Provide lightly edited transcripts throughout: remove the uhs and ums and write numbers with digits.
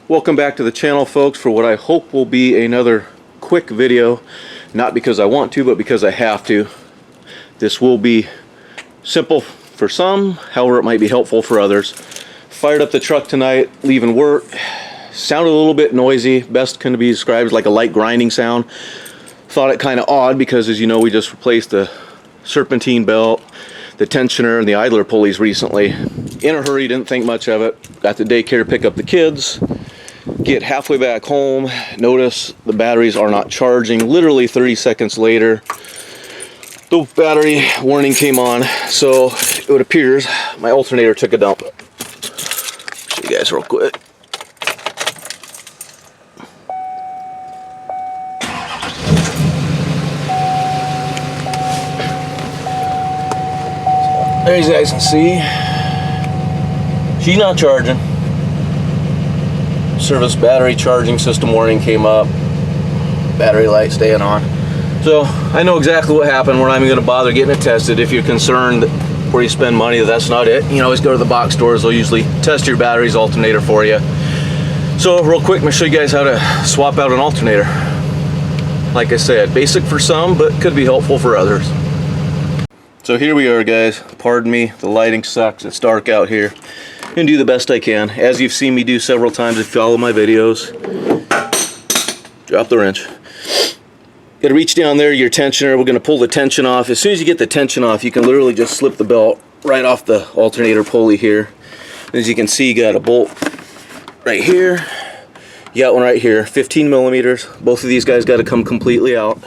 Welcome back to the channel, folks, for what I hope will be another quick video. Not because I want to, but because I have to. This will be simple for some, however it might be helpful for others. Fired up the truck tonight, leaving work. Sounded a little bit noisy. Best can be described as like a light grinding sound. Thought it kind of odd because, as you know, we just replaced the serpentine belt, the tensioner, and the idler pulleys recently. In a hurry, didn't think much of it. Got the daycare to pick up the kids. Get halfway back home, notice the batteries are not charging. Literally 30 seconds later, the battery warning came on, so it appears my alternator took a dump. Show you guys real quick. There you guys can see, she's not charging. Service battery charging system warning came up. Battery light staying on. So I know exactly what happened. We're not even going to bother getting it tested. If you're concerned where you spend money, that's not it. You can always go to the box stores. They'll usually test your battery's alternator for you. So real quick, I'm going to show you guys how to swap out an alternator. Like I said, basic for some, but could be helpful for others. So here we are, guys. Pardon me, the lighting sucks. It's dark out here. And do the best I can, as you've seen me do several times if you follow my videos. Drop the wrench. Got to reach down there, your tensioner. We're going to pull the tension off. As soon as you get the tension off, you can literally just slip the belt right off the alternator pulley here. As you can see, you got a bolt right here. You got one right here, 15 millimeters. Both of these guys got to come completely out.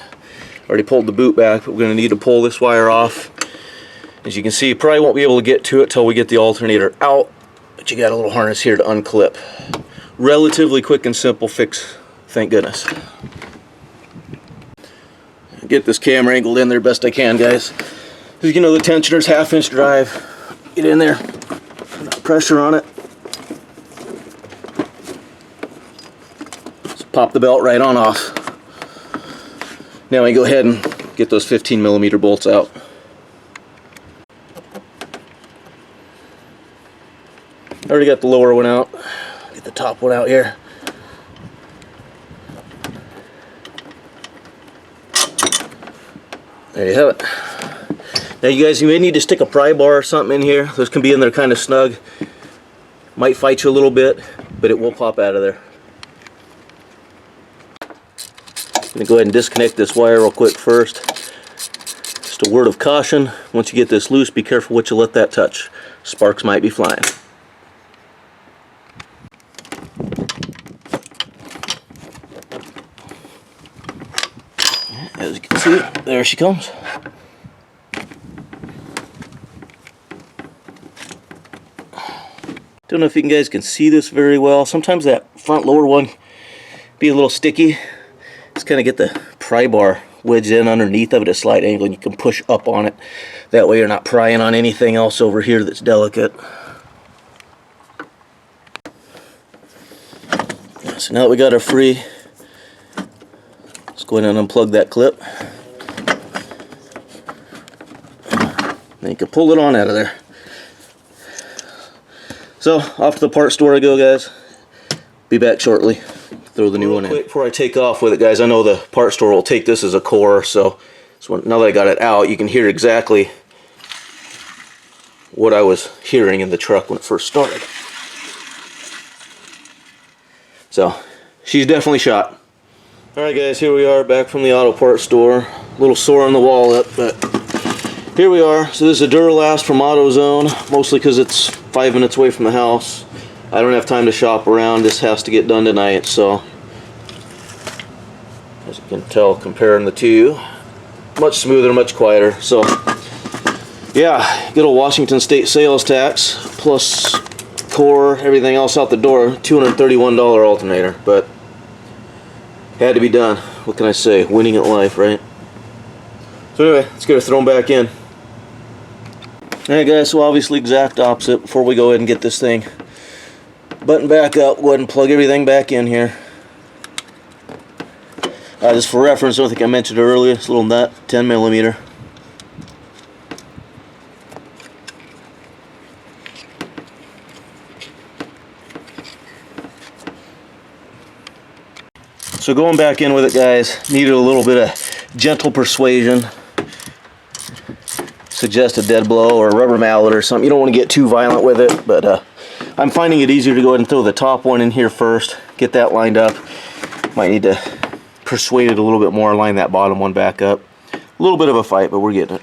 Already pulled the boot back, but we're going to need to pull this wire off. As you can see, you probably won't be able to get to it till we get the alternator out. But you got a little harness here to unclip. Relatively quick and simple fix, thank goodness. Get this camera angled in there best I can, guys. As you know, the tensioner's 1/2-inch drive. Get in there, put pressure on it. Just pop the belt right on off. Now we go ahead and get those 15 millimeter bolts out. Already got the lower one out. Get the top one out here. There you have it. Now you guys, you may need to stick a pry bar or something in here. Those can be in there kind of snug. Might fight you a little bit, but it will pop out of there. I'm going to go ahead and disconnect this wire real quick first. Just a word of caution. Once you get this loose, be careful what you let that touch. Sparks might be flying. As you can see, there she comes. Don't know if you guys can see this very well. Sometimes that front lower one be a little sticky. Just kind of get the pry bar wedged in underneath of it at a slight angle, and you can push up on it. That way you're not prying on anything else over here that's delicate. So now that we got her free, let's go ahead and unplug that clip. Then you can pull it on out of there. So, off to the part store I go, guys. Be back shortly. Throw the new one in. Quick before I take off with it, guys, I know the part store will take this as a core, so now that I got it out, you can hear exactly what I was hearing in the truck when it first started. So, she's definitely shot. Alright guys, here we are back from the auto parts store. A little sore on the wallet, but here we are. So this is a Duramax from AutoZone, mostly because it's 5 minutes away from the house. I don't have time to shop around. This has to get done tonight, so as you can tell, comparing the two, much smoother, much quieter. So yeah, good old Washington State sales tax plus core, everything else out the door, $231 alternator, but had to be done. What can I say? Winning at life, right? So anyway, let's get her thrown back in. Alright guys, so obviously exact opposite. Before we go ahead and get this thing button back up, go ahead and plug everything back in here. Just for reference, I don't think I mentioned it earlier, this little nut, 10 millimeter. So going back in with it, guys, needed a little bit of gentle persuasion. Suggest a dead blow or a rubber mallet or something. You don't want to get too violent with it, but I'm finding it easier to go ahead and throw the top one in here first, get that lined up. Might need to persuade it a little bit more, line that bottom one back up. A little bit of a fight, but we're getting it.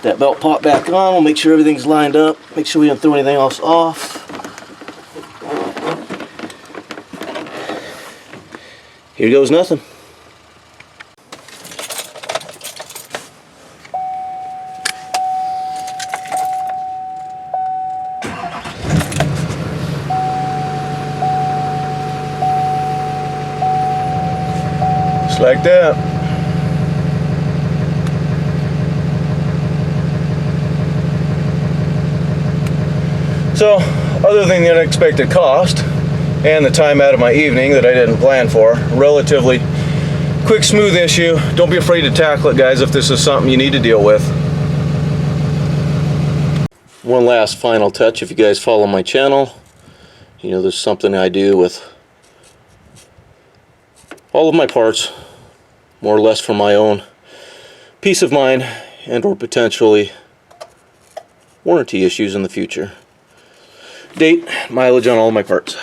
That belt pop back on, we'll make sure everything's lined up, make sure we don't throw anything else off. Here goes nothing. Just like that. So, other than the unexpected cost and the time out of my evening that I didn't plan for, relatively quick, smooth issue. Don't be afraid to tackle it, guys, if this is something you need to deal with. One last final touch. If you guys follow my channel, you know there's something I do with all of my parts, more or less for my own peace of mind and or potentially warranty issues in the future. Date, mileage on all of my parts.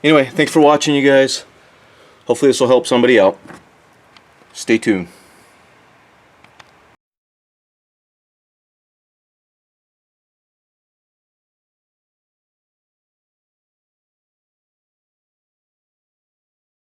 Anyway, thanks for watching, you guys. Hopefully this will help somebody out. Stay tuned.